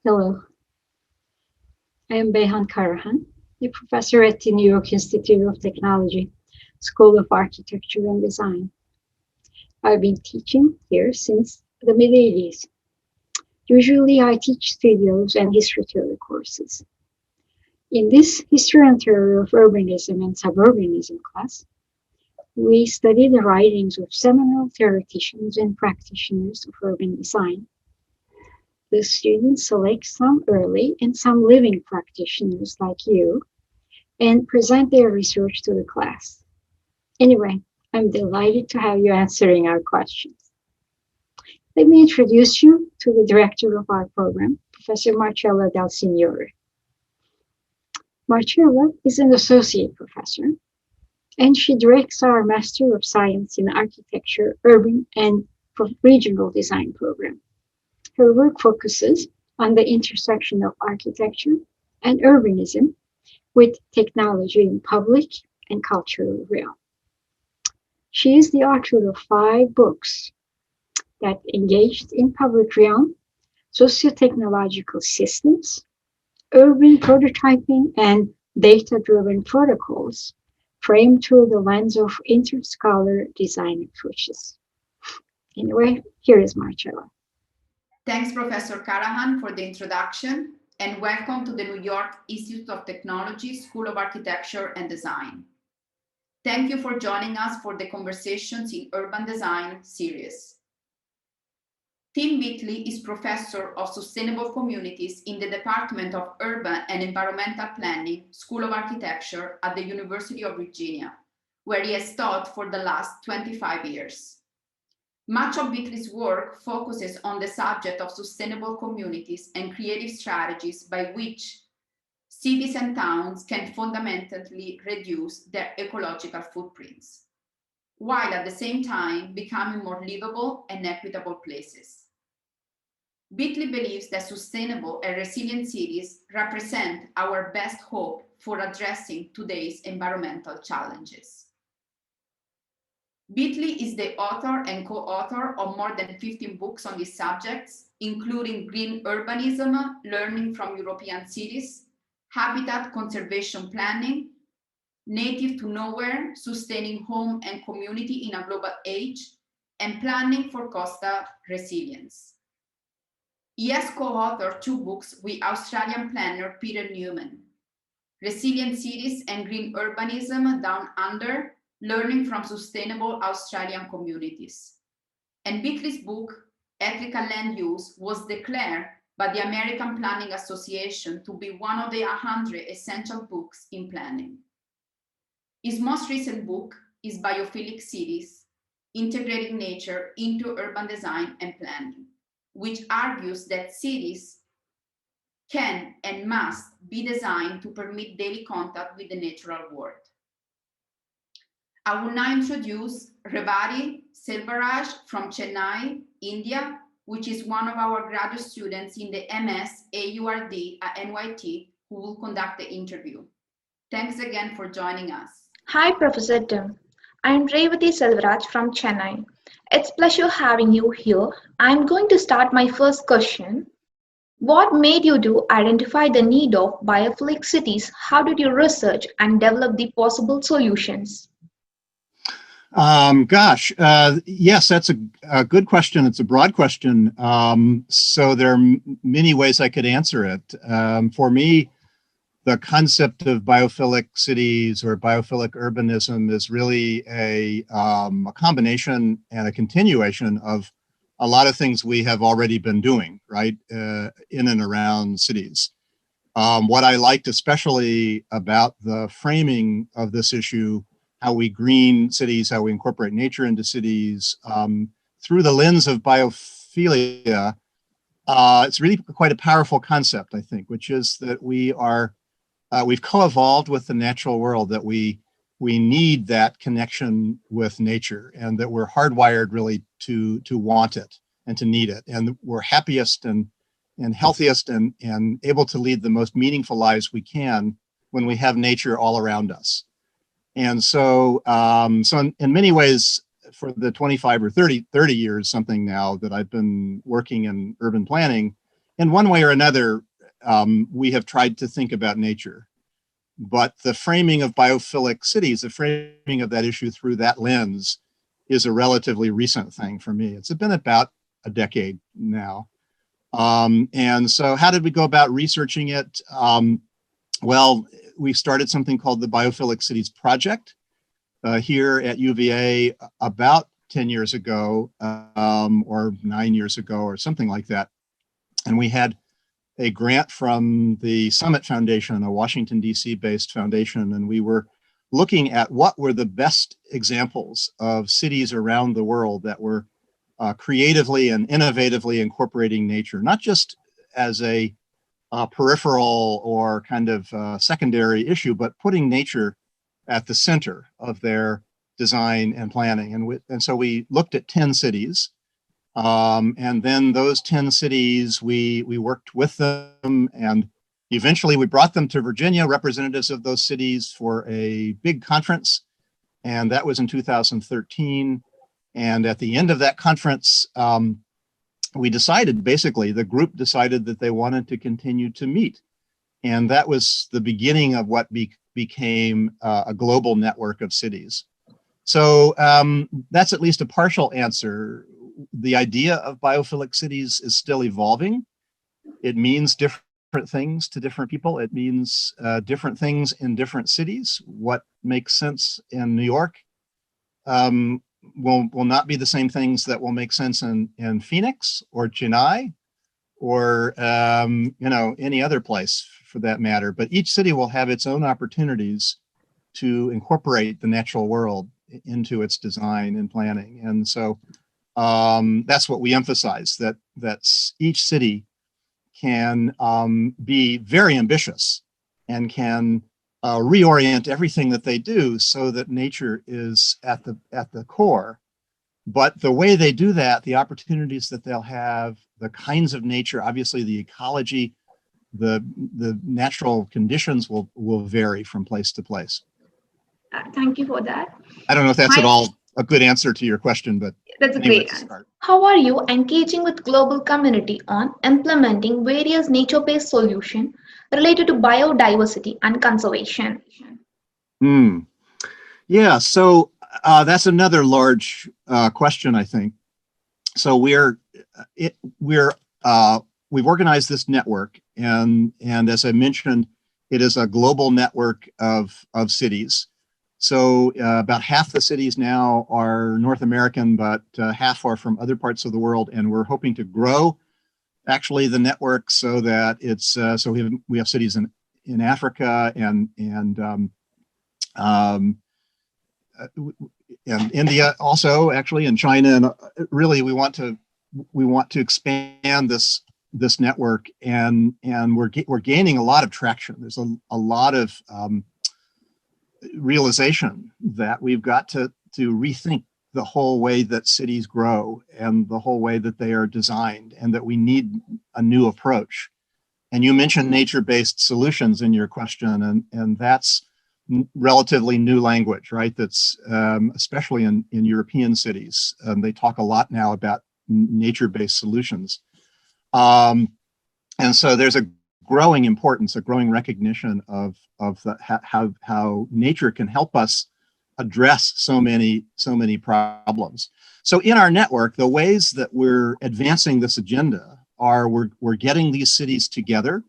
Hello, I am Beyhan Karahan, a professor at the New York Institute of Technology, School of Architecture and Design. I've been teaching here since the mid-80s. Usually I teach studios and history theory courses. In this History and Theory of Urbanism and Sub-urbanism class, we study the writings of seminal theoreticians and practitioners of urban design. The students select some early and some living practitioners like you and present their research to the class. Anyway, I'm delighted to have you answering our questions. Let me introduce you to the director of our program, Professor Marcella del Signore. Marcella is an associate professor, and she directs our Master of Science in Architecture, Urban, and Regional Design program. Her work focuses on the intersection of architecture and urbanism with technology in public and cultural realm. She is the author of 5 books that engaged in public realm, socio-technological systems, urban prototyping, and data-driven protocols framed through the lens of interscholar design approaches. Anyway, here is Marcella. Thanks, Professor Karahan, for the introduction, and welcome to the New York Institute of Technology School of Architecture and Design. Thank you for joining us for the Conversations in Urban Design series. Tim BEATLEY is Professor of Sustainable Communities in the Department of Urban and Environmental Planning, School of Architecture at the University of Virginia, where he has taught for the last 25 years. Much of BEATLEY's work focuses on the subject of sustainable communities and creative strategies by which cities and towns can fundamentally reduce their ecological footprints, while at the same time becoming more livable and equitable places. BEATLEY believes that sustainable and resilient cities represent our best hope for addressing today's environmental challenges. BEATLEY is the author and co-author of more than 15 books on these subjects, including Green Urbanism, Learning from European Cities, Habitat Conservation Planning, Native to Nowhere, Sustaining Home and Community in a Global Age, and Planning for Coastal Resilience. He has co-authored 2 books with Australian planner Peter Newman, Resilient Cities and Green Urbanism Down Under, Learning from Sustainable Australian Communities. And BEATLEY's book, Ethical Land Use, was declared by the American Planning Association to be one of the 100 essential books in planning. His most recent book is Bioflix Cities, Integrating Nature into Urban Design and Planning, which argues that cities can and must be designed to permit daily contact with the natural world. I will now introduce REVATHI SELVARAJ from Chennai, India, which is one of our graduate students in the MS.AURD at NYT, who will conduct the interview. Thanks again for joining us. Hi, Professor Tim. I'm REVATHI SELVARAJ from Chennai. It's a pleasure having you here. I'm going to start my first question. What made you to identify the need of bioflix cities? How did you research and develop the possible solutions? Yes, that's a good question. It's a broad question. So there are many ways I could answer it. For me, the concept of biophilic cities or biophilic urbanism is really a combination and a continuation of a lot of things we have already been doing, right, in and around cities. What I liked especially about the framing of this issue, how we green cities, how we incorporate nature into cities, through the lens of biophilia, it's really quite a powerful concept, I think, which is that we've co-evolved with the natural world, that we need that connection with nature, and that we're hardwired really to want it and to need it. And we're happiest and healthiest and able to lead the most meaningful lives we can when we have nature all around us. And so, in many ways, for the 25 or 30 years, something now that I've been working in urban planning, in one way or another, we have tried to think about nature. But the framing of biophilic cities, the framing of that issue through that lens, is a relatively recent thing for me. It's been about a decade now. And so how did we go about researching it? Well, we started something called the Biophilic Cities Project here at UVA about 10 years ago, or 9 years ago, or something like that. And we had a grant from the Summit Foundation, a Washington, D.C. based foundation, and we were looking at what were the best examples of cities around the world that were creatively and innovatively incorporating nature, not just as a peripheral or kind of secondary issue, but putting nature at the center of their design and planning. And so we looked at 10 cities. And then those 10 cities, we worked with them, and eventually we brought them to Virginia, representatives of those cities, for a big conference. And that was in 2013. And at the end of that conference, we decided, basically, the group decided that they wanted to continue to meet. And that was the beginning of what became a global network of cities. So that's at least a partial answer. The idea of biophilic cities is still evolving. It means different things to different people. It means different things in different cities. What makes sense in New York will not be the same things that will make sense in Phoenix or Chennai or any other place for that matter. But each city will have its own opportunities to incorporate the natural world into its design and planning. And so that's what we emphasize, that each city can be very ambitious and can reorient everything that they do so that nature is at the core. But the way they do that, the opportunities that they'll have, the kinds of nature, obviously the ecology, the natural conditions will vary from place to place. Thank you for that. I don't know if that's at all a good answer to your question, but that's a great answer. How are you engaging with global community on implementing various nature-based solutions related to biodiversity and conservation? Yeah, so that's another large question, I think. So we've organized this network, and as I mentioned, it is a global network of cities. So about half the cities now are North American, but half are from other parts of the world, and we're hoping to grow actually the network so that it's so we have cities in Africa and India also, actually, in China, and really we want to expand this network, and we're gaining a lot of traction. There's a lot of realization that we've got to rethink the whole way that cities grow and the whole way that they are designed, and that we need a new approach. And you mentioned nature-based solutions in your question, and that's relatively new language, right? That's especially in European cities. They talk a lot now about nature-based solutions. And so there's a growing importance, a growing recognition of how nature can help us address so many problems. So in our network, the ways that we're advancing this agenda are we're getting these cities together.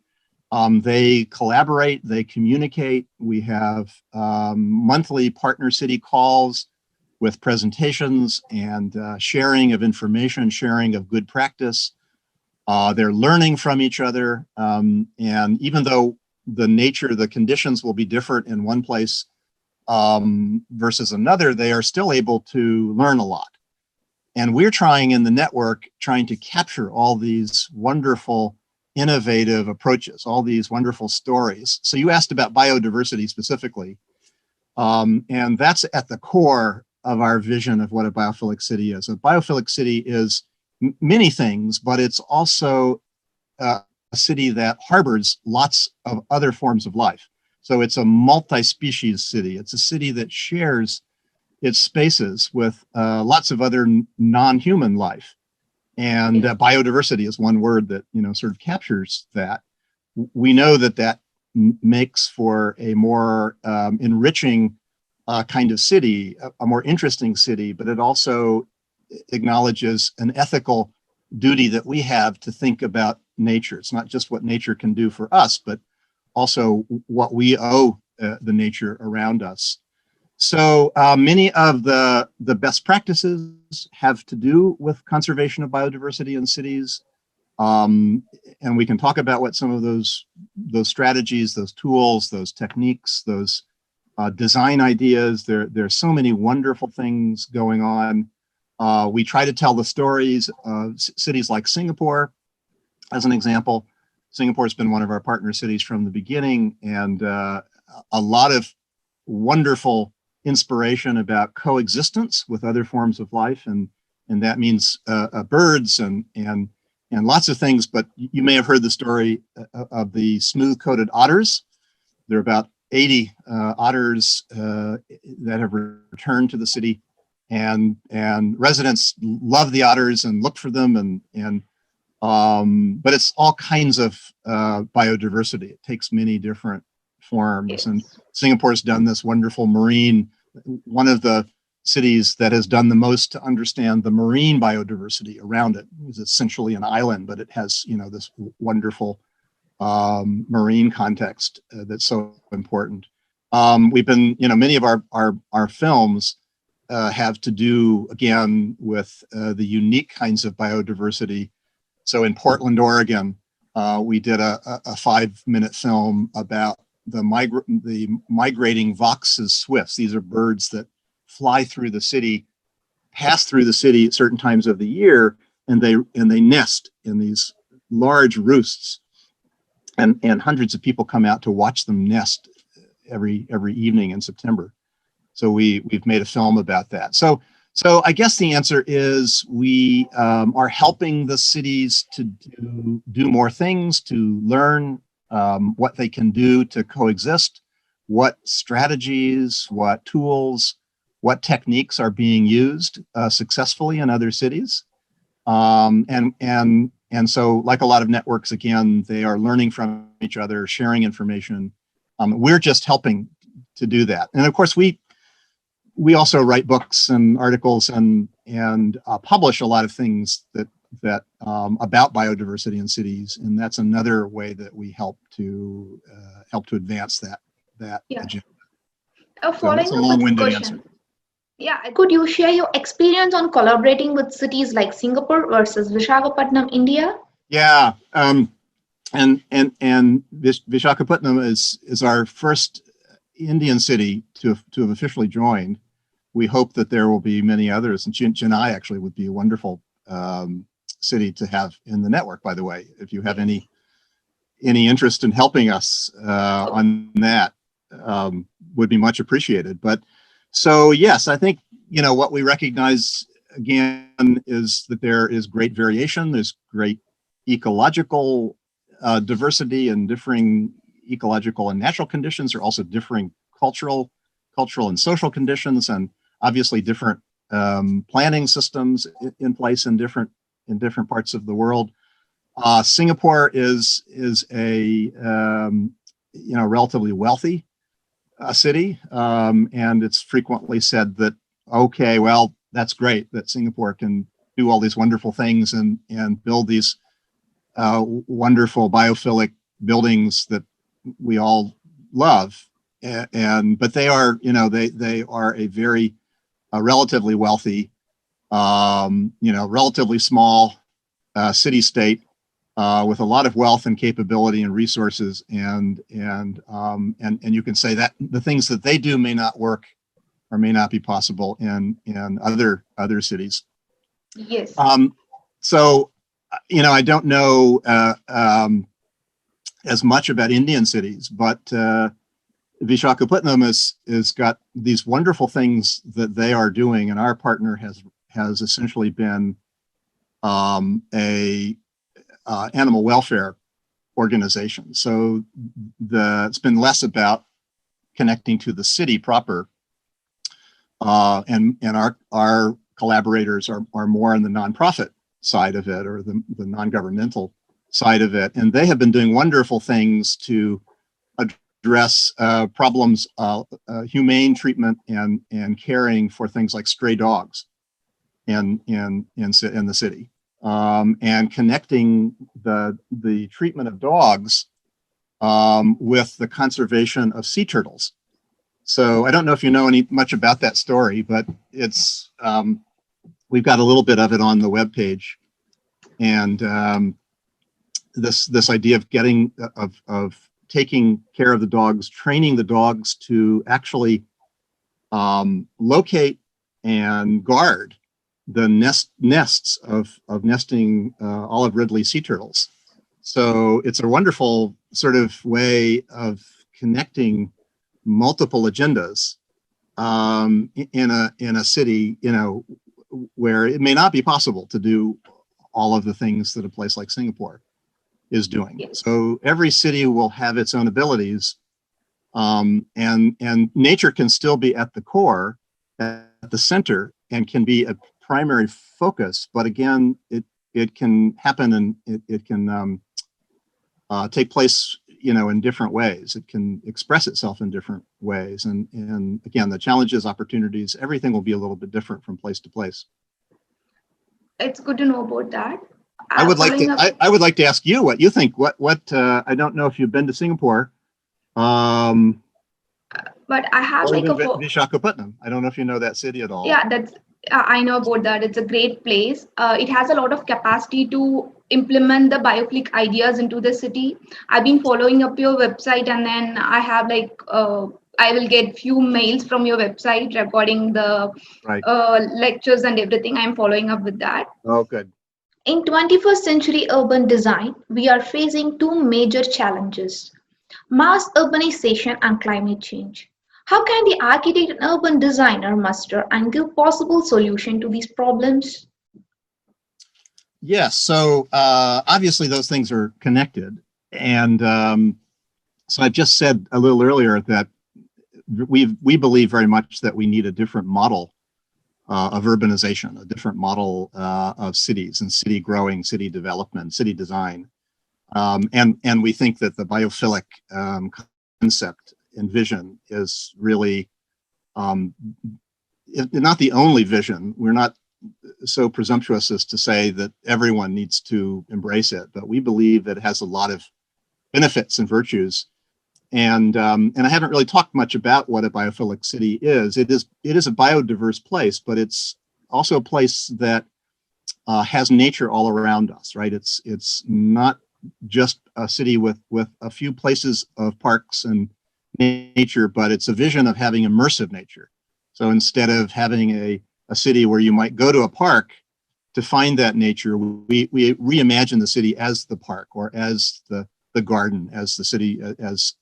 They collaborate, they communicate. We have monthly partner city calls with presentations and sharing of information, sharing of good practice. They're learning from each other. And even though the conditions will be different in one place versus another, they are still able to learn a lot. And we're trying in the network, trying to capture all these wonderful, innovative approaches, all these wonderful stories. So you asked about biodiversity specifically, and that's at the core of our vision of what a biophilic city is. A biophilic city is many things, but it's also a city that harbors lots of other forms of life. So it's a multi-species city. It's a city that shares its spaces with lots of other non-human life. And biodiversity is one word that, sort of captures that. We know that that makes for a more enriching kind of city, a more interesting city, but it also acknowledges an ethical duty that we have to think about nature. It's not just what nature can do for us, but also what we owe the nature around us. So many of the best practices have to do with conservation of biodiversity in cities. And we can talk about what some of those strategies, those tools, those techniques, those design ideas. There's so many wonderful things going on. We try to tell the stories of cities like Singapore, as an example. Singapore has been one of our partner cities from the beginning, and a lot of wonderful inspiration about coexistence with other forms of life, and that means birds and lots of things. But you may have heard the story of the smooth-coated otters. There are about 80 otters that have returned to the city, and residents love the otters and look for them, but it's all kinds of biodiversity. It takes many different forms. Yes. And Singapore's done this wonderful marine, one of the cities that has done the most to understand the marine biodiversity around it. It's essentially an island, but it has, this wonderful marine context that's so important. We've been, many of our films have to do, again, with the unique kinds of biodiversity. So in Portland, Oregon, we did a 5-minute film about the migrating Vox's swifts. These are birds that fly through the city, pass through the city at certain times of the year, and they nest in these large roosts. And hundreds of people come out to watch them nest every evening in September. So we've made a film about that. So I guess the answer is we are helping the cities to do more things, to learn what they can do to coexist, what strategies, what tools, what techniques are being used successfully in other cities. And so, like a lot of networks, again, they are learning from each other, sharing information. We're just helping to do that. And of course, we also write books and articles and publish a lot of things that about biodiversity in cities, and that's another way that we help to advance that agenda. Following so that's a long-winded answer. Yeah, could you share your experience on collaborating with cities like Singapore versus Visakhapatnam, India? Yeah, and Visakhapatnam is our first Indian city to have officially joined. We hope that there will be many others, and Chennai actually would be a wonderful city to have in the network, by the way. If you have any interest in helping us on that, would be much appreciated. But so yes, I think what we recognize again is that there is great variation. There's great ecological diversity and differing ecological and natural conditions. There are also differing cultural and social conditions, and obviously different planning systems in place in different parts of the world. Singapore is a relatively wealthy city, and it's frequently said that, okay, well, that's great that Singapore can do all these wonderful things and build these wonderful biophilic buildings that we all love, but they are they are a very relatively wealthy, relatively small city-state with a lot of wealth and capability and resources, and you can say that the things that they do may not work or may not be possible in other cities. Yes. So I don't know as much about Indian cities, but Visakhapatnam has got these wonderful things that they are doing, and our partner has essentially been a animal welfare organization. So it's been less about connecting to the city proper, and our collaborators are more in the nonprofit side of it, or the non-governmental side of it. And they have been doing wonderful things to address problems, humane treatment and caring for things like stray dogs in the city, and connecting the treatment of dogs with the conservation of sea turtles. So I don't know if you know much about that story, but it's we've got a little bit of it on the webpage, and this idea of getting of taking care of the dogs, training the dogs to actually locate and guard the nests of nesting olive ridley sea turtles. So it's a wonderful sort of way of connecting multiple agendas in a city, where it may not be possible to do all of the things that a place like Singapore is doing. Yes. So every city will have its own abilities, and nature can still be at the core, at the center, and can be a primary focus. But again, it can happen, and it can take place, in different ways. It can express itself in different ways, and again, the challenges, opportunities, everything will be a little bit different from place to place. It's good to know about that. I would like to ask you what you think. What I don't know if you've been to Singapore, But I have or like even a Vishakhapatnam. I don't know if you know that city at all. yeah, that's I know about that. It's a great place. It has a lot of capacity to implement the Bioflix ideas into the city. I've been following up your website, and then I have I will get few mails from your website regarding the Right. lectures and everything. I'm following up with that. Oh, good. In 21st century urban design, we are facing two major challenges: mass urbanization and climate change. How can the architect and urban designer muster and give possible solution to these problems? Yes. So obviously those things are connected, and so I just said a little earlier that we believe very much that we need a different model of urbanization, a different model of cities and city growing, city development, city design. And we think that the biophilic concept and vision is really not the only vision. We're not so presumptuous as to say that everyone needs to embrace it, but we believe that it has a lot of benefits and virtues. And I haven't really talked much about what a biophilic city is. It is a biodiverse place, but it's also a place that has nature all around us, right? It's not just a city with a few places of parks and nature, but it's a vision of having immersive nature. So instead of having a city where you might go to a park to find that nature, we reimagine the city as the park, or as the garden, as the city, as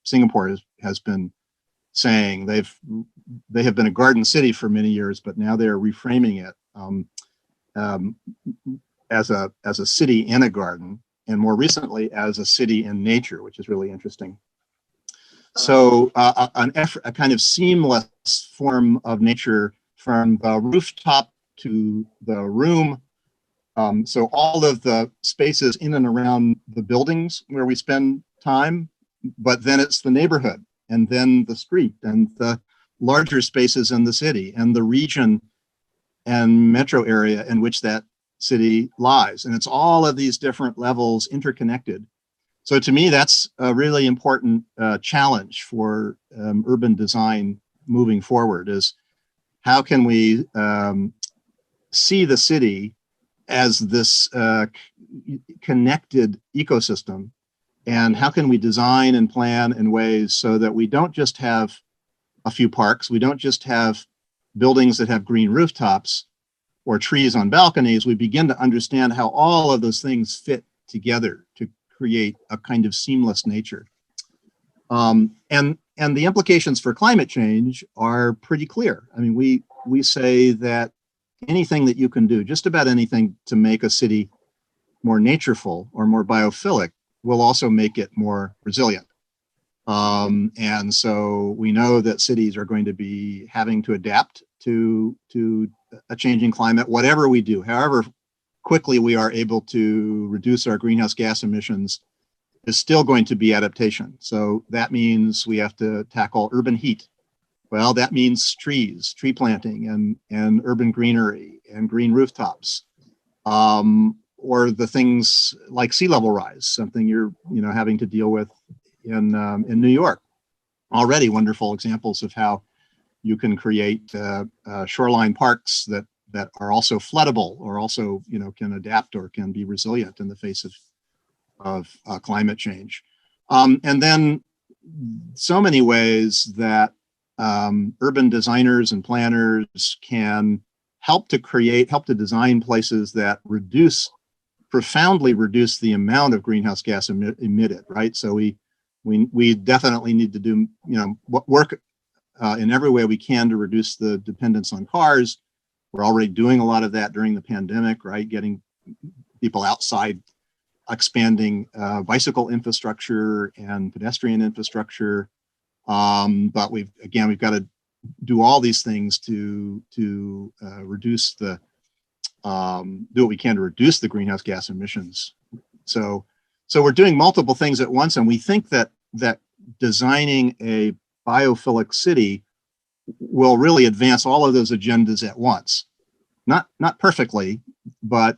Singapore has been saying. They have been a garden city for many years, but now they're reframing it as a city in a garden, and more recently as a city in nature, which is really interesting. So a kind of seamless form of nature from the rooftop to the room. So all of the spaces in and around the buildings where we spend time, but then it's the neighborhood, and then the street, and the larger spaces in the city, and the region and metro area in which that city lies. And it's all of these different levels interconnected. So to me, that's a really important challenge for urban design moving forward, is how can we see the city as this connected ecosystem, and how can we design and plan in ways so that we don't just have a few parks, we don't just have buildings that have green rooftops or trees on balconies. We begin to understand how all of those things fit together to create a kind of seamless nature. And the implications for climate change are pretty clear. I mean, we say that anything that you can do, just about anything to make a city more natureful or more biophilic, will also make it more resilient. And so we know that cities are going to be having to adapt to a changing climate, whatever we do, however quickly we are able to reduce our greenhouse gas emissions is still going to be adaptation. So that means we have to tackle urban heat. Well, that means trees, tree planting, and urban greenery and green rooftops, or the things like sea level rise, something you're having to deal with in New York. Already wonderful examples of how you can create shoreline parks that are also floodable, or also can adapt or can be resilient in the face of climate change. And then so many ways that urban designers and planners can help to design places that profoundly reduce the amount of greenhouse gas emitted, right? So we definitely need to do work in every way we can to reduce the dependence on cars. We're already doing a lot of that during the pandemic, right? Getting people outside, expanding bicycle infrastructure and pedestrian infrastructure. But we've got to do all these things to reduce do what we can to reduce the greenhouse gas emissions. So we're doing multiple things at once, and we think that designing a biophilic city will really advance all of those agendas at once. Not perfectly, but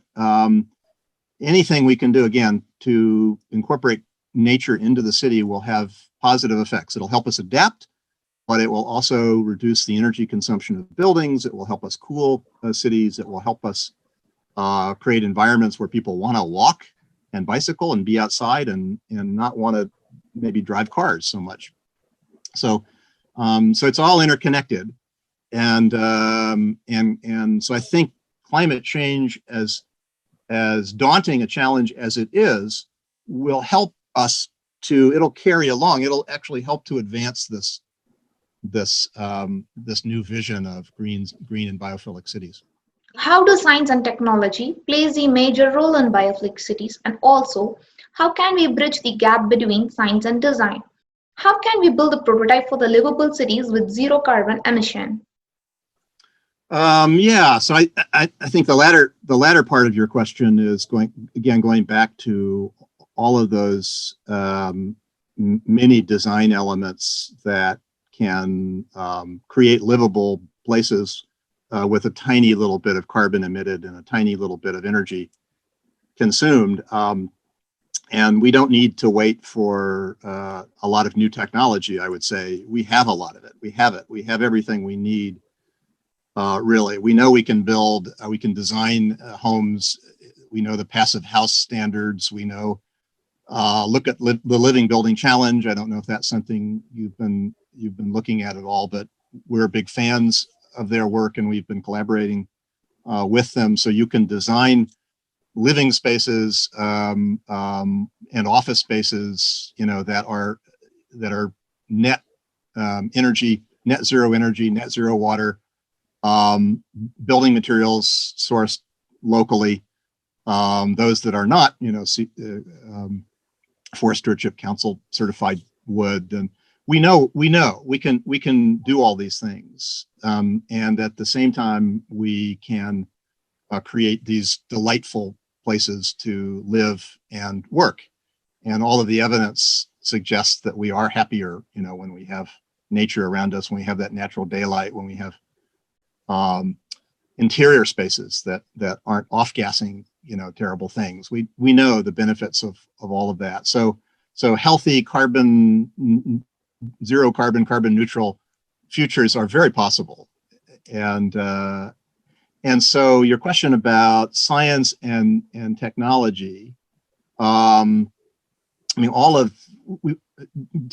anything we can do, again, to incorporate nature into the city will have positive effects. It'll help us adapt, but it will also reduce the energy consumption of buildings. It will help us cool cities. It will help us create environments where people want to walk and bicycle and be outside and not want to maybe drive cars so much. So it's all interconnected, and so I think climate change, as daunting a challenge as it is, will help us it'll carry along. It'll actually help to advance this new vision of green and biophilic cities. How do science and technology plays a major role in bioflix cities, and also how can we bridge the gap between science and design? How can we build a prototype for the livable cities with zero carbon emission? Yeah, so I think the latter part of your question is going back to all of those many design elements that can create livable places with a tiny little bit of carbon emitted and a tiny little bit of energy consumed. And we don't need to wait for a lot of new technology, I would say. We have a lot of it. We have everything we need, really. We know we can design homes. We know the passive house standards. We know, look at the Living Building Challenge. I don't know if that's something you've been looking at all, but we're big fans of their work, and we've been collaborating with them. So you can design living spaces and office spaces, that are net energy, net zero energy, net zero water, building materials sourced locally, those that are not, Forest Stewardship Council certified wood. And we know we can do all these things, and at the same time we can create these delightful places to live and work. And all of the evidence suggests that we are happier, when we have nature around us, when we have that natural daylight, when we have interior spaces that aren't off-gassing, terrible things. We know the benefits of all of that. So healthy zero carbon neutral futures are very possible. And so your question about science and technology, to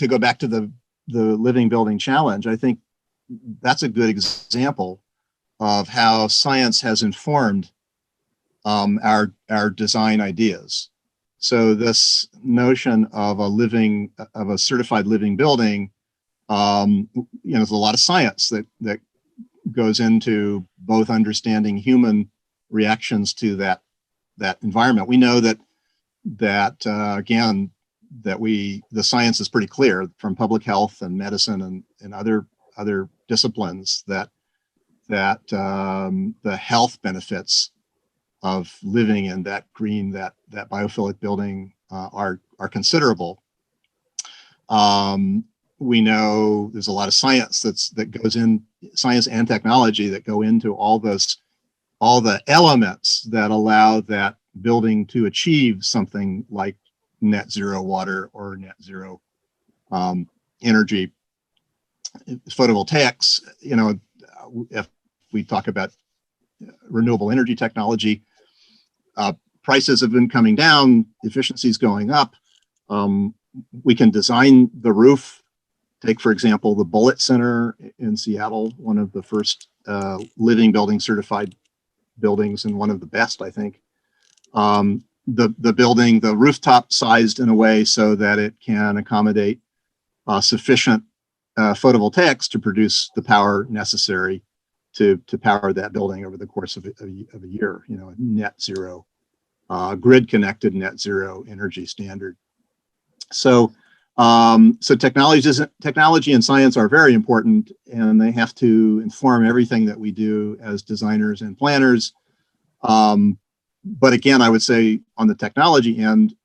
go back to the Living Building Challenge, I think that's a good example of how science has informed our design ideas. So this notion of a certified living building, there's a lot of science that goes into both understanding human reactions to that environment. We know that the science is pretty clear from public health and medicine and other disciplines that the health benefits of living in that green, that biophilic building are considerable. We know there's a lot of science that goes in, science and technology that go into all the elements that allow that building to achieve something like net zero water or net zero energy. Photovoltaics, you know, if we talk about renewable energy technology, prices have been coming down, efficiency's going up. We can design the roof. Take, for example, the Bullitt Center in Seattle, one of the first living building certified buildings and one of the best, I think. The building, the rooftop sized in a way so that it can accommodate sufficient photovoltaics to produce the power necessary to power that building over the course of a year, you know, a net zero, grid connected net zero energy standard. So, so technology and science are very important, and they have to inform everything that we do as designers and planners. But again, I would say on the technology end,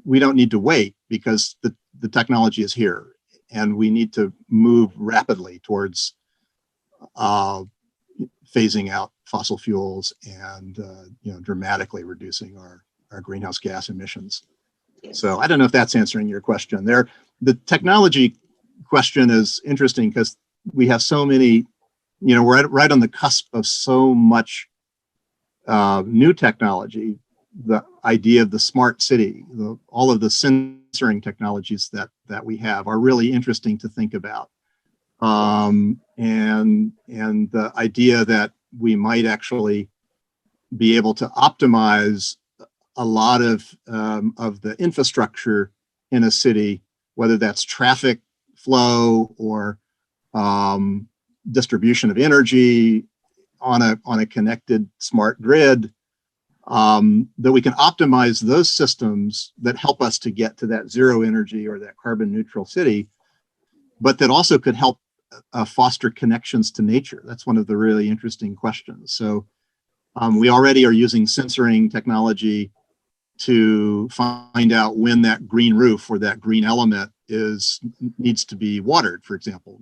we don't need to wait because the technology is here, and we need to move rapidly towards phasing out fossil fuels and you know, dramatically reducing our greenhouse gas emissions. So I don't know if that's answering your question there. The technology question is interesting because we have so many, you know, we're right on the cusp of so much new technology. The idea of the smart city, all of the sensoring technologies that we have are really interesting to think about. And the idea that we might actually be able to optimize a lot of the infrastructure in a city, whether that's traffic flow or distribution of energy on a connected smart grid, that we can optimize those systems that help us to get to that zero energy or that carbon neutral city, but that also could help foster connections to nature. That's one of the really interesting questions. So we already are using sensoring technology to find out when that green roof or that green element needs to be watered, for example,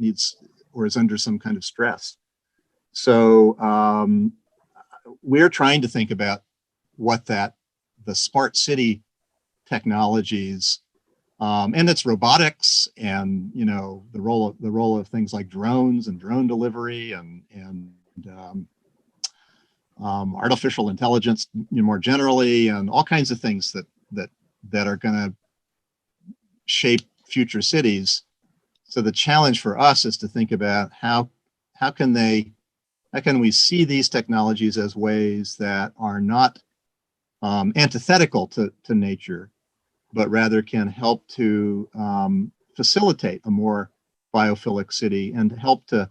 or is under some kind of stress. So we're trying to think about what the smart city technologies, and it's robotics, and you know, the role of things like drones and drone delivery and artificial intelligence, you know, more generally, and all kinds of things that are going to shape future cities. So the challenge for us is to think about how can we see these technologies as ways that are not antithetical to nature, but rather can help to facilitate a more biophilic city and help to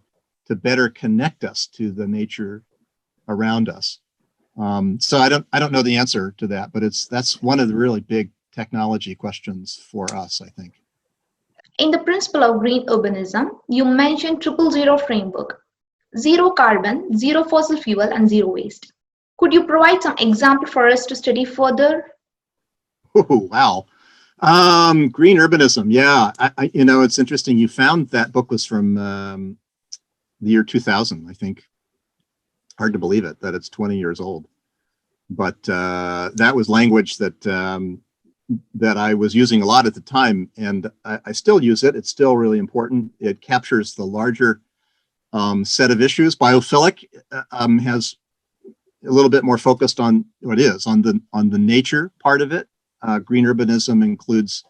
better connect us to the nature around us. So I don't know the answer to that, but that's one of the really big technology questions for us, I think. In the principle of green urbanism, you mentioned 000 framework: zero carbon, zero fossil fuel, and zero waste. Could you provide some example for us to study further? Oh, wow. Green urbanism. Yeah, I you know, it's interesting. You found that book was from the year 2000, I think. Hard to believe it, that it's 20 years old. But that was language that I was using a lot at the time, and I still use it. It's still really important. It captures the larger set of issues. Biophilic has a little bit more focused on what is on the nature part of it. Green urbanism includes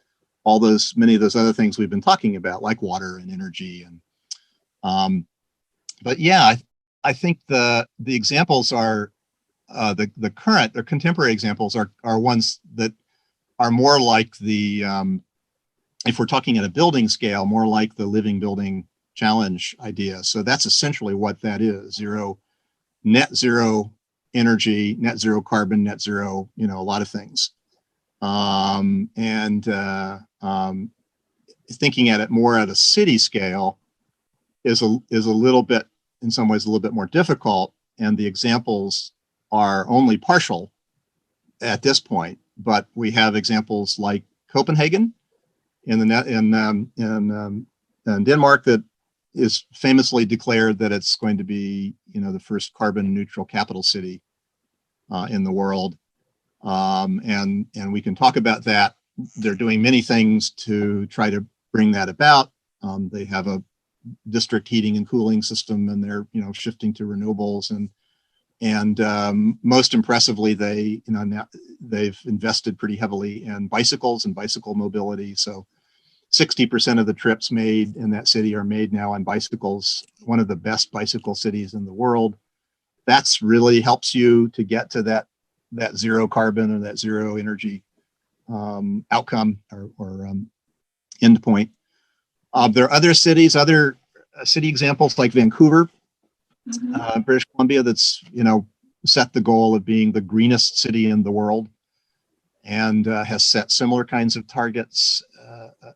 many of those other things we've been talking about, like water and energy. And but yeah, I think the examples are the current or contemporary examples are ones that are more like the if we're talking at a building scale, more like the living building challenge idea. So that's essentially what that is: net zero energy, net zero carbon, net zero, you know, a lot of things. Thinking at it more at a city scale is a little bit, in some ways, a little bit more difficult. And the examples are only partial at this point, but we have examples like Copenhagen in Denmark that is famously declared that it's going to be, the first carbon neutral capital city in the world. And we can talk about that. They're doing many things to try to bring that about. They have a district heating and cooling system, and they're shifting to renewables, and most impressively, they've invested pretty heavily in bicycles and bicycle mobility. So 60% of the trips made in that city are made now on bicycles, one of the best bicycle cities in the world. That's really helps you to get to that zero carbon or that zero energy outcome or endpoint. There are other cities, other city examples like Vancouver, British Columbia, that's set the goal of being the greenest city in the world, and has set similar kinds of targets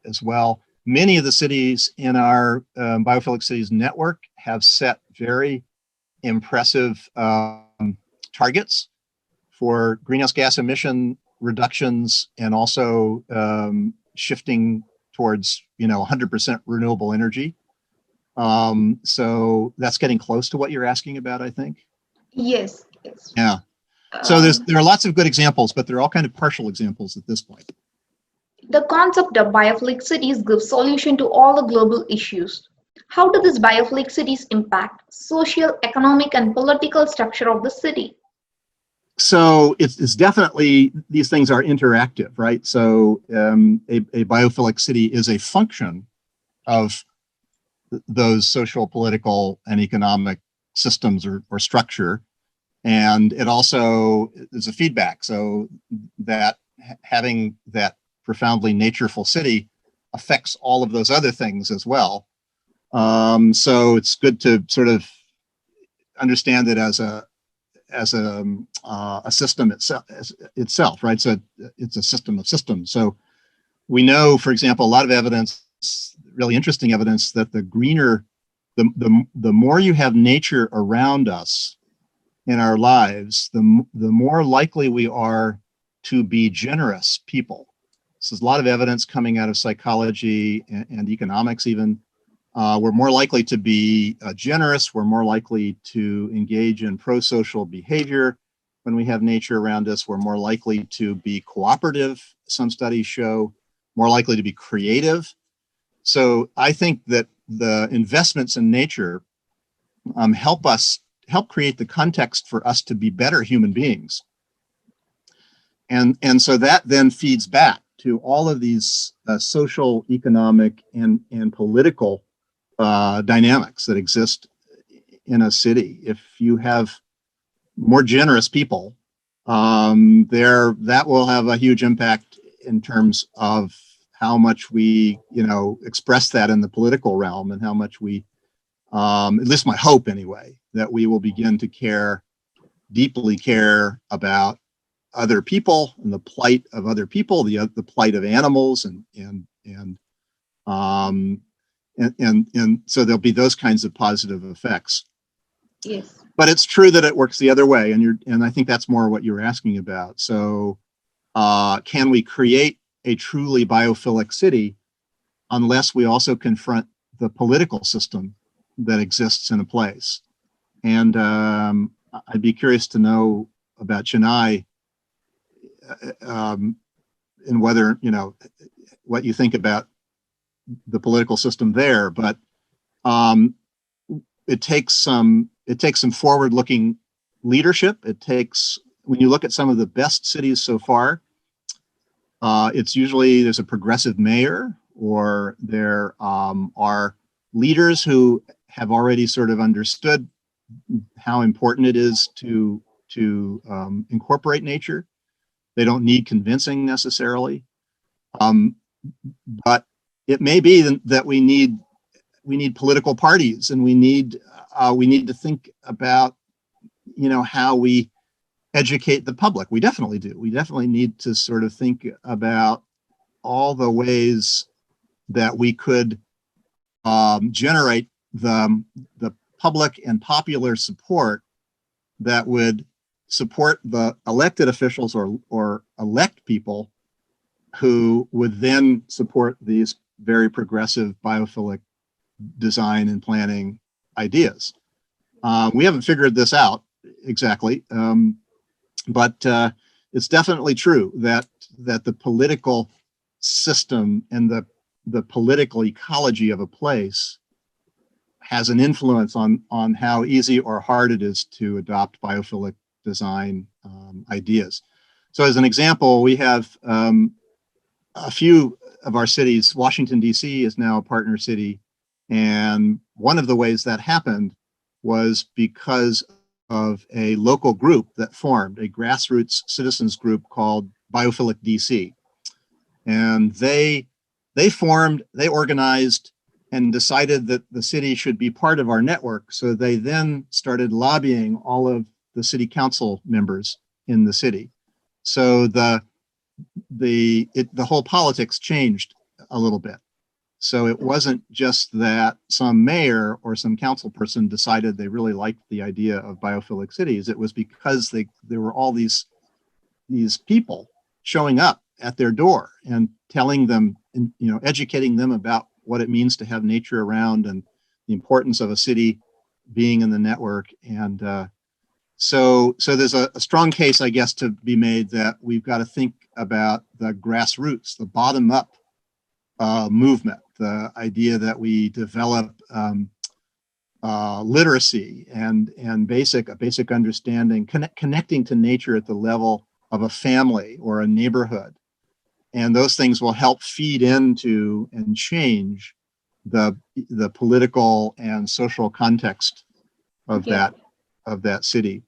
as well. Many of the cities in our Bioflix Cities network have set very impressive targets for greenhouse gas emission reductions, and also shifting towards 100% renewable energy. So that's getting close to what you're asking about, I think. Yes. Yeah. So there are lots of good examples, but they're all kind of partial examples at this point. The concept of bioflix cities gives solution to all the global issues. How do these bioflix cities impact social, economic, and political structure of the city? So it's definitely, these things are interactive, right? So a biophilic city is a function of those social, political, and economic systems or structure. And it also is a feedback. So that having that profoundly natureful city affects all of those other things as well. So it's good to sort of understand it as a system itself, right? So it's a system of systems. So we know, for example, a lot of evidence, really interesting evidence, that the greener, the more you have nature around us in our lives, the more likely we are to be generous people. So there's a lot of evidence coming out of psychology and economics even. We're more likely to be generous. We're more likely to engage in pro-social behavior when we have nature around us. We're more likely to be cooperative, some studies show, more likely to be creative. So I think that the investments in nature help create the context for us to be better human beings. And so that then feeds back to all of these social, economic, and political dynamics that exist in a city. If you have more generous people, that will have a huge impact in terms of how much we, express that in the political realm, and how much we, at least my hope anyway, that we will begin to deeply care about other people and the plight of other people, the plight of animals, and so there'll be those kinds of positive effects. Yes. But it's true that it works the other way, and I think that's more what you're asking about. So can we create a truly biophilic city unless we also confront the political system that exists in a place? And I'd be curious to know about Chennai, and whether, what you think about the political system there. But it takes some forward-looking leadership. When you look at some of the best cities so far, it's usually there's a progressive mayor, or there are leaders who have already sort of understood how important it is to incorporate nature. They don't need convincing necessarily, but it may be that we need political parties, and we need to think about how we educate the public. We definitely do. We definitely need to sort of think about all the ways that we could generate the public and popular support that would support the elected officials or elect people who would then support these very progressive biophilic design and planning ideas. We haven't figured this out exactly, but it's definitely true that the political system and the political ecology of a place has an influence on how easy or hard it is to adopt biophilic design ideas. So as an example, we have a few of our cities. Washington, D.C. is now a partner city. And one of the ways that happened was because of a local group that formed, a grassroots citizens group called Biophilic DC. And they organized and decided that the city should be part of our network. So they then started lobbying all of the city council members in the city. So the whole politics changed a little bit. So it wasn't just that some mayor or some council person decided they really liked the idea of biophilic cities. It was because there were all these people showing up at their door and telling them, and, educating them about what it means to have nature around and the importance of a city being in the network. And so there's a strong case, I guess, to be made that we've got to think about the grassroots, the bottom-up movement, the idea that we develop literacy and a basic understanding, connecting to nature at the level of a family or a neighborhood. And those things will help feed into and change the political and social context of that city.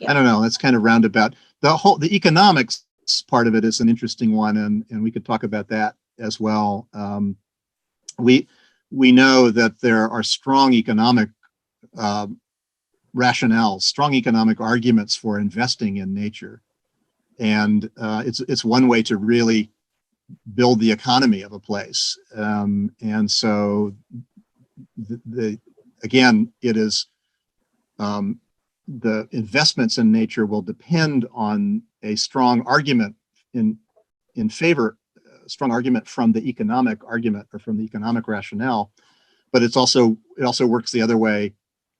Yeah. I don't know, that's kind of roundabout. The economics part of it is an interesting one, and we could talk about that as well. We know that there are strong economic rationales, strong economic arguments for investing in nature. And it's one way to really build the economy of a place. And so, again, it is the investments in nature will depend on a strong argument in favor, strong argument from the economic argument or from the economic rationale, but it also works the other way.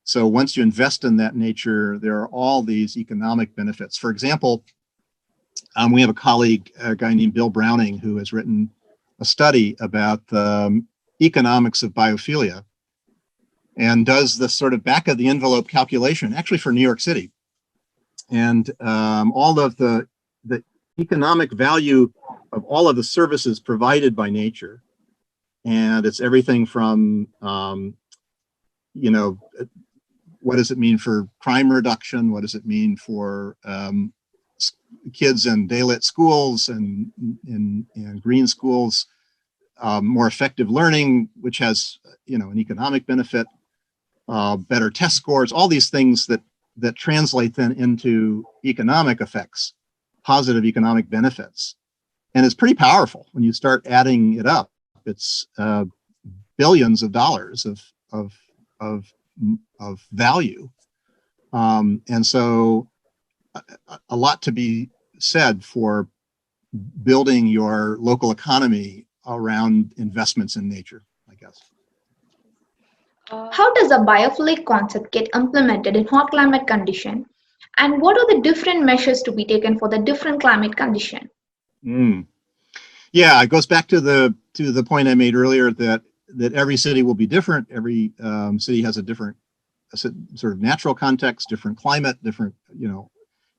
So once you invest in that nature, there are all these economic benefits. For example, we have a colleague, a guy named Bill Browning, who has written a study about the economics of biophilia and does the sort of back of the envelope calculation, actually for New York City. And all of the economic value of all of the services provided by nature. And it's everything from, what does it mean for crime reduction? What does it mean for kids in daylit schools and in green schools, more effective learning, which has, an economic benefit, better test scores, all these things that translate then into economic effects, positive economic benefits. And it's pretty powerful when you start adding it up. It's billions of dollars of value. And so a lot to be said for building your local economy around investments in nature, I guess. How does a biophilic concept get implemented in hot climate condition? And what are the different measures to be taken for the different climate condition? Yeah, it goes back to the point I made earlier that every city will be different. Every city has a different sort of natural context, different climate, different,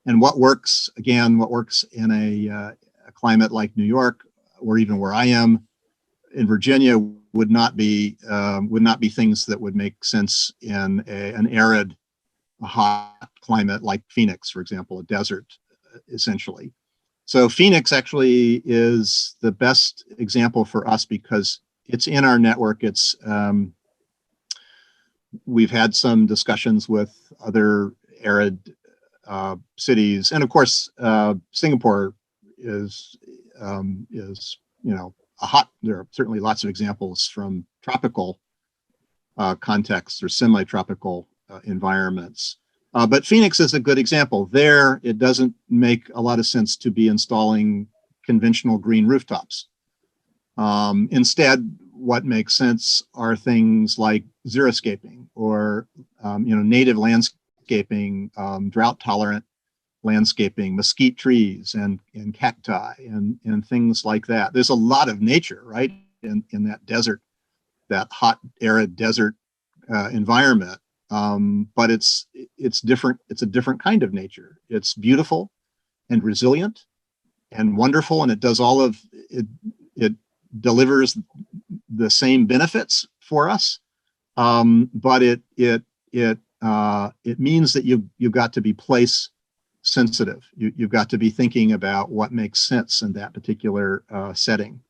and what works in a climate like New York, or even where I am in Virginia, would not be things that would make sense in an arid, hot climate like Phoenix, for example, a desert, essentially. So Phoenix actually is the best example for us because it's in our network. We've had some discussions with other arid cities, and of course, Singapore is a hot. There are certainly lots of examples from tropical contexts or semi-tropical environments. But Phoenix is a good example. There, it doesn't make a lot of sense to be installing conventional green rooftops. Instead, what makes sense are things like xeriscaping or native landscaping, drought-tolerant landscaping, mesquite trees and cacti and things like that. There's a lot of nature, right, in that desert, that hot, arid desert environment. But it's different. It's a different kind of nature. It's beautiful and resilient and wonderful, and it does all of it. It delivers the same benefits for us, but it means that you've got to be place sensitive. You've got to be thinking about what makes sense in that particular setting.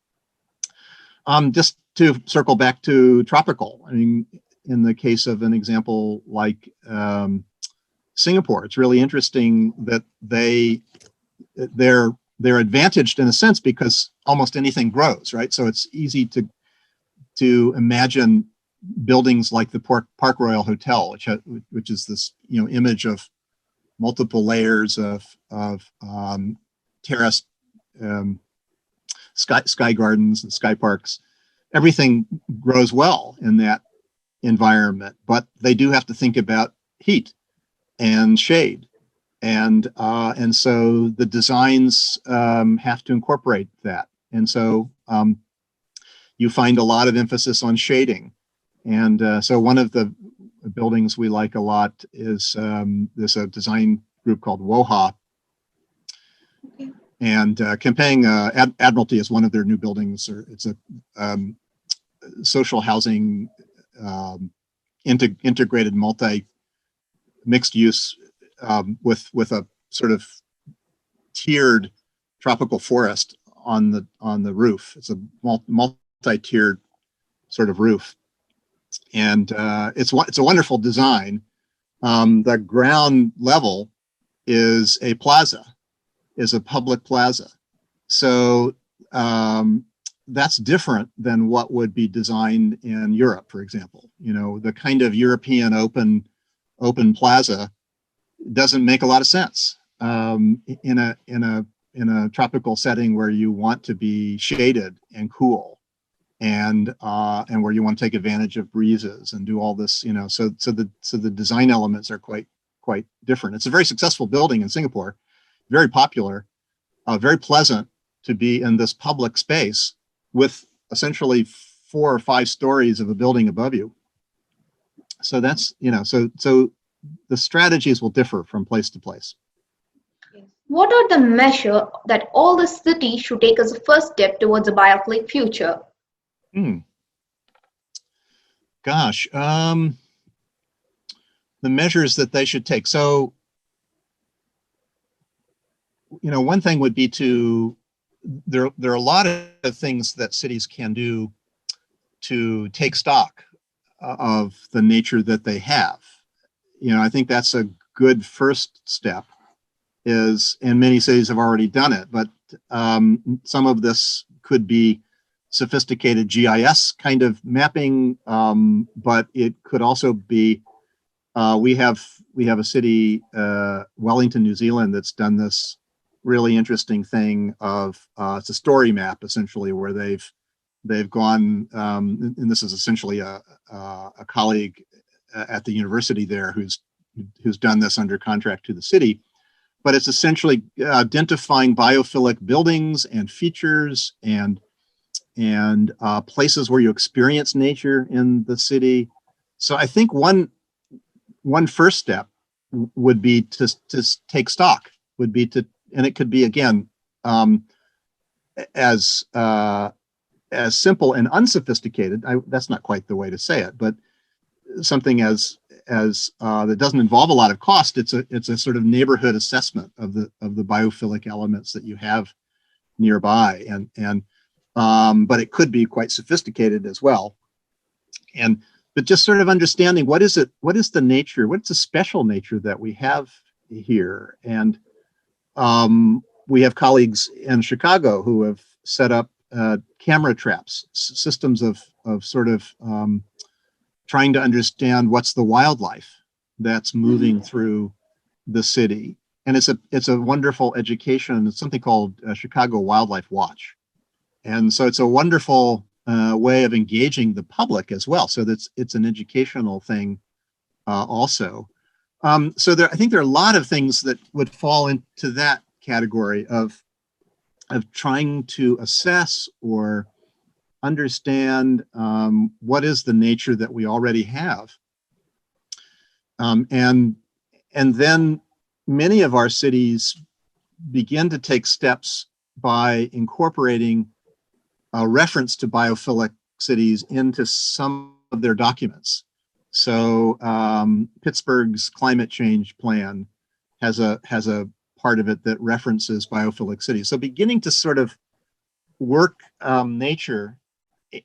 Just to circle back to tropical, I mean, in the case of an example like Singapore, it's really interesting that they're advantaged in a sense because almost anything grows, right? So it's easy to imagine buildings like the Park Royal Hotel, which is this image of multiple layers of terraced sky gardens and sky parks. Everything grows well in that environment, but they do have to think about heat and shade, and so the designs have to incorporate that, and so you find a lot of emphasis on shading, and so one of the buildings we like a lot is there's a design group called WOHA, okay. And Kempeng Admiralty is one of their new buildings. It's a social housing integrated mixed use with a sort of tiered tropical forest on the roof. It's a multi-tiered sort of roof, and it's a wonderful design. The ground level is a plaza, is a public plaza, so that's different than what would be designed in Europe, for example. The kind of European open plaza doesn't make a lot of sense in a tropical setting where you want to be shaded and cool, and where you want to take advantage of breezes and do all this. So the design elements are quite different. It's a very successful building in Singapore, very popular, very pleasant to be in this public space with essentially 4 or 5 stories of a building above you. So that's, so the strategies will differ from place to place. What are the measures that all the cities should take as a first step towards a bioflix future? Gosh, the measures that they should take. So, one thing would be there are a lot of things that cities can do to take stock of the nature that they have. I think that's a good first step, and many cities have already done it, but some of this could be sophisticated GIS kind of mapping, but it could also be, we have a city, Wellington, New Zealand, that's done this really interesting thing of it's a story map essentially, where they've gone, and this is essentially a colleague at the university there who's done this under contract to the city, but it's essentially identifying biophilic buildings and features and places where you experience nature in the city. So I think one first step would be to take stock, and it could be, again, as simple and unsophisticated. That's not quite the way to say it, but something as that doesn't involve a lot of cost. It's a sort of neighborhood assessment of the biophilic elements that you have nearby, and but it could be quite sophisticated as well. But just sort of understanding what is the nature, what's the special nature that we have here. And we have colleagues in Chicago who have set up camera traps, systems of sort of trying to understand what's the wildlife that's moving through the city. And it's a wonderful education. It's something called Chicago Wildlife Watch. And so it's a wonderful way of engaging the public as well. So it's an educational thing also. So I think there are a lot of things that would fall into that category of trying to assess or understand what is the nature that we already have. And then many of our cities begin to take steps by incorporating a reference to biophilic cities into some of their documents. So Pittsburgh's climate change plan has a part of it that references biophilic cities. So beginning to sort of work nature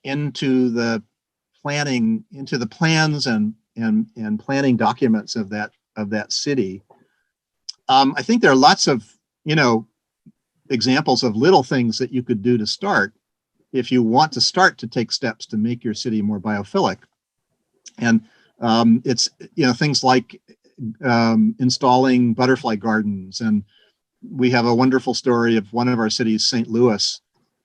into the planning, into the plans and planning documents of that city. I think there are lots of examples of little things that you could do to start if you want to start to take steps to make your city more biophilic. And it's things like installing butterfly gardens. And we have a wonderful story of one of our cities, St. Louis,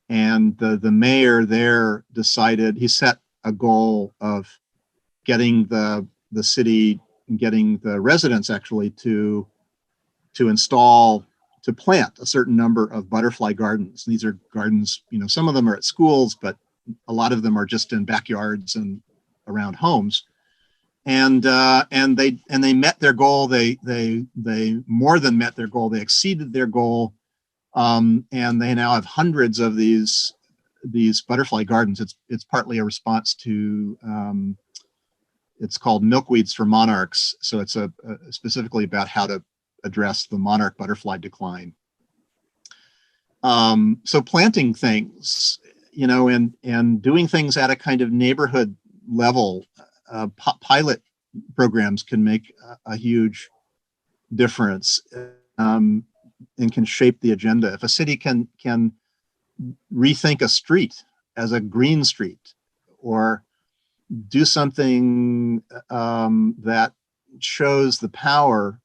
and the mayor there decided, he set a goal of getting the city, getting the residents actually to plant a certain number of butterfly gardens. And these are gardens, some of them are at schools, but a lot of them are just in backyards and around homes. And they met their goal. They more than met their goal. They exceeded their goal. And they now have hundreds of these butterfly gardens. It's partly a response to it's called Milkweeds for Monarchs. So it's specifically about how to address the monarch butterfly decline. So planting things, and doing things at a kind of neighborhood level, pilot programs can make a huge difference and can shape the agenda. If a city can rethink a street as a green street, or do something that shows the power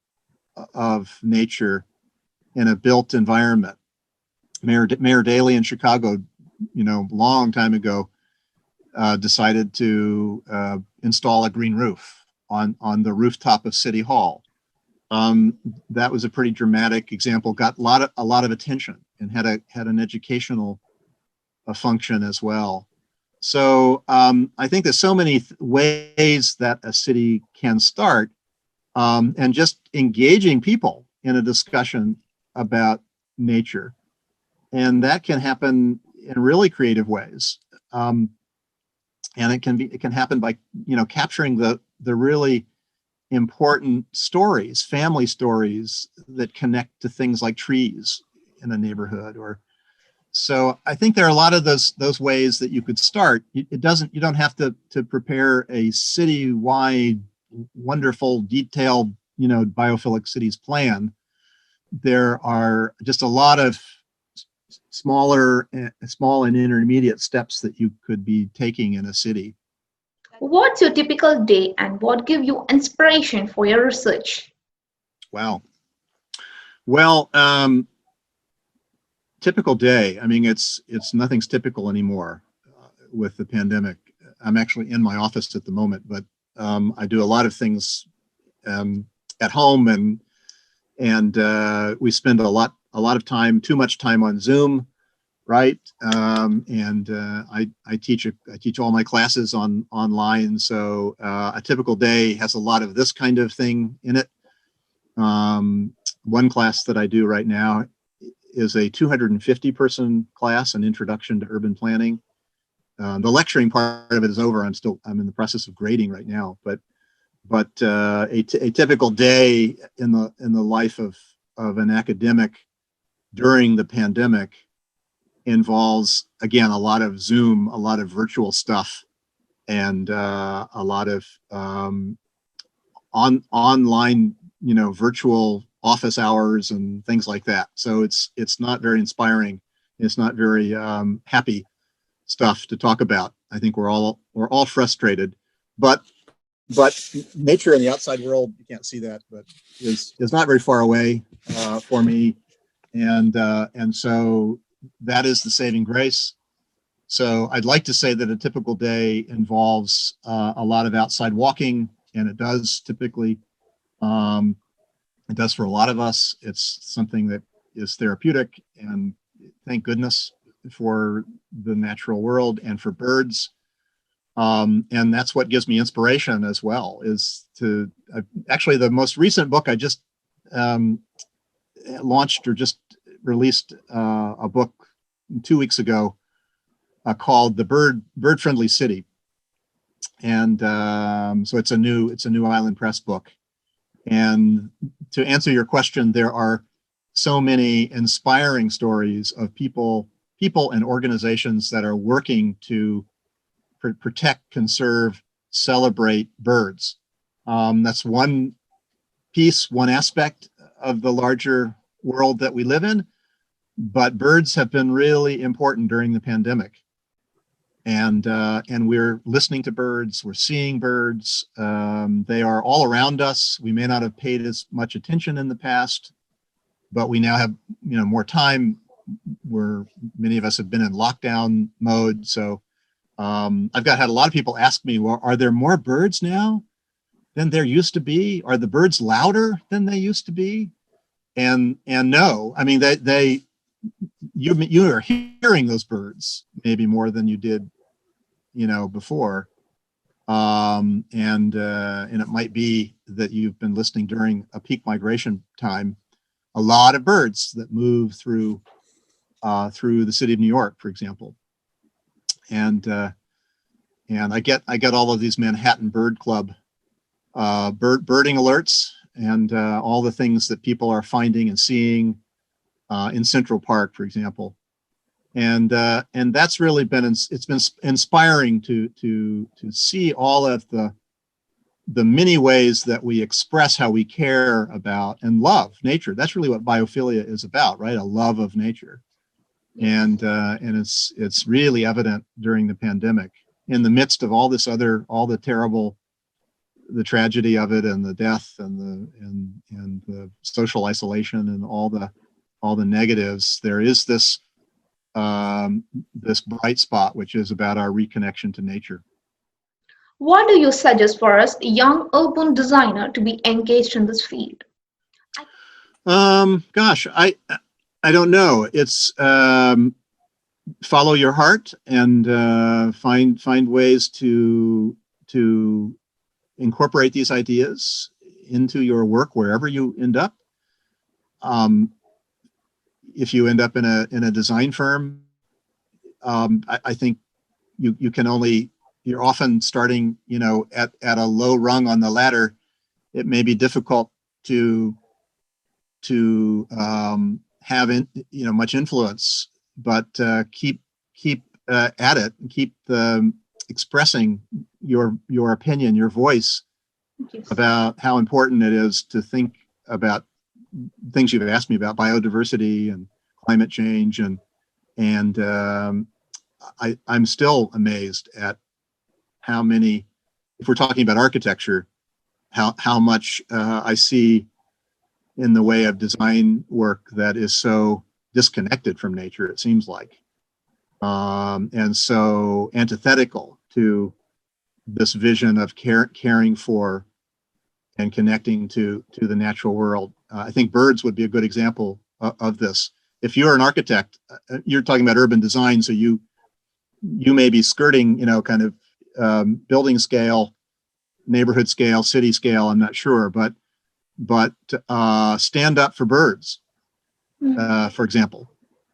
of nature in a built environment. Mayor Daley in Chicago, long time ago, decided to install a green roof on the rooftop of City Hall. That was a pretty dramatic example. Got a lot of attention and had an educational function as well. So I think there's so many ways that a city can start, and just engaging people in a discussion about nature, and that can happen in really creative ways. And it can happen by capturing the really important stories, family stories that connect to things like trees in a neighborhood. So I think there are a lot of those ways that you could start. You don't have to prepare a city-wide, wonderful, detailed, biophilic cities plan. There are just a lot of small and intermediate steps that you could be taking in a city. What's your typical day and what gives you inspiration for your research? Wow. Well, typical day. I mean, it's nothing's typical anymore with the pandemic. I'm actually in my office at the moment, but I do a lot of things at home, and we spend a lot of time, too much time on Zoom, right? And I teach all my classes online. So a typical day has a lot of this kind of thing in it. One class that I do right now is a 250-person class, an introduction to urban planning. The lecturing part of it is over. I'm in the process of grading right now, but a typical day in the life of an academic during the pandemic involves, again, a lot of Zoom, a lot of virtual stuff, and a lot of online, virtual office hours and things like that. So it's not very inspiring. It's not very happy stuff to talk about. I think we're all frustrated, but but nature in the outside world, you can't see that, but is not very far away for me. And so that is the saving grace. So I'd like to say that a typical day involves a lot of outside walking, and it does typically. It does for a lot of us. It's something that is therapeutic, and thank goodness for the natural world and for birds. And that's what gives me inspiration as well, is to actually the most recent book I just launched or just released a book 2 weeks ago called The Bird Friendly City. And so it's a new Island Press book. And to answer your question, there are so many inspiring stories of people and organizations that are working to protect, conserve, celebrate birds. That's one piece, one aspect of the larger world that we live in, but birds have been really important during the pandemic. And we're listening to birds, we're seeing birds. They are all around us. We may not have paid as much attention in the past, but we now have more time. Many of us have been in lockdown mode. So I've had a lot of people ask me, well, are there more birds now than there used to be? Are the birds louder than they used to be? And no, I mean, you are hearing those birds maybe more than you did, before. And it might be that you've been listening during a peak migration time. A lot of birds that move through the city of New York, for example. And I get all of these Manhattan Bird Club birding alerts, and all the things that people are finding and seeing in Central Park, for example. And that's really been inspiring to see all of the many ways that we express how we care about and love nature. That's really what biophilia is about, right? A love of nature. And it's really evident during the pandemic, in the midst of all the terrible, the tragedy of it, and the death, and the social isolation, and all the negatives. There is this bright spot, which is about our reconnection to nature. What do you suggest for us, a young urban designer, to be engaged in this field? Gosh, I don't know. It's follow your heart and find ways to incorporate these ideas into your work wherever you end up. If you end up in a design firm, I think you can only, you're often starting, at a low rung on the ladder. It may be difficult to have much influence, but keep at it, and keep expressing your opinion, your voice, Yes. about how important it is to think about things you've asked me about, biodiversity and climate change, and I'm still amazed at how many, if we're talking about architecture, how much I see in the way of design work that is so disconnected from nature, it seems like, and so antithetical to this vision of caring for and connecting to the natural world. I think birds would be a good example of this. If you're an architect, you're talking about urban design, so you may be skirting, kind of building scale, neighborhood scale, city scale. I'm not sure, but stand up for birds, for example.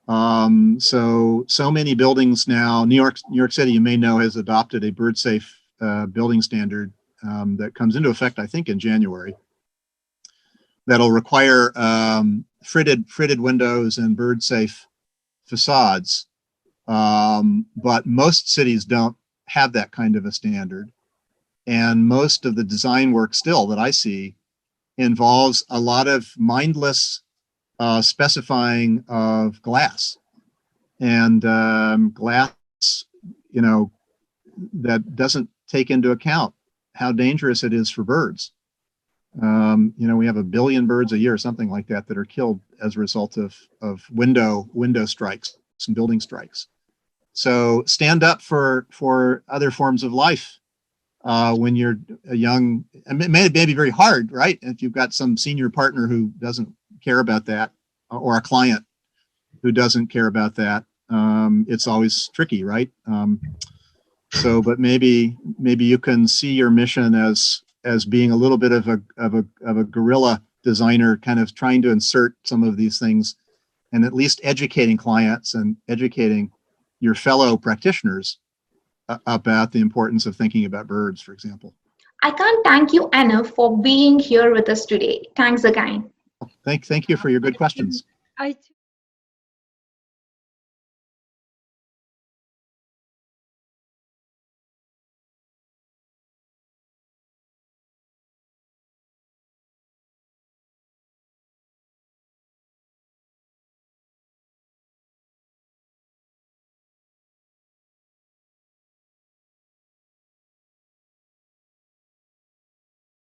So many buildings now. New York City, you may know, has adopted a bird safe building standard that comes into effect, I think, in January. That'll require fritted windows and bird safe facades. But most cities don't have that kind of a standard. And most of the design work still that I see involves a lot of mindless specifying of glass, and glass, that doesn't take into account how dangerous it is for birds. We have 1 billion birds a year, or something like that, that are killed as a result of window strikes and building strikes. So stand up for other forms of life when you're a young. It may be very hard, right? If you've got some senior partner who doesn't care about that, or a client who doesn't care about that, it's always tricky, right? But maybe you can see your mission as being a little bit of a guerrilla designer, kind of trying to insert some of these things, and at least educating clients and educating your fellow practitioners about the importance of thinking about birds, for example. I can't thank you enough for being here with us today. Thanks again. Thank you for your good questions. I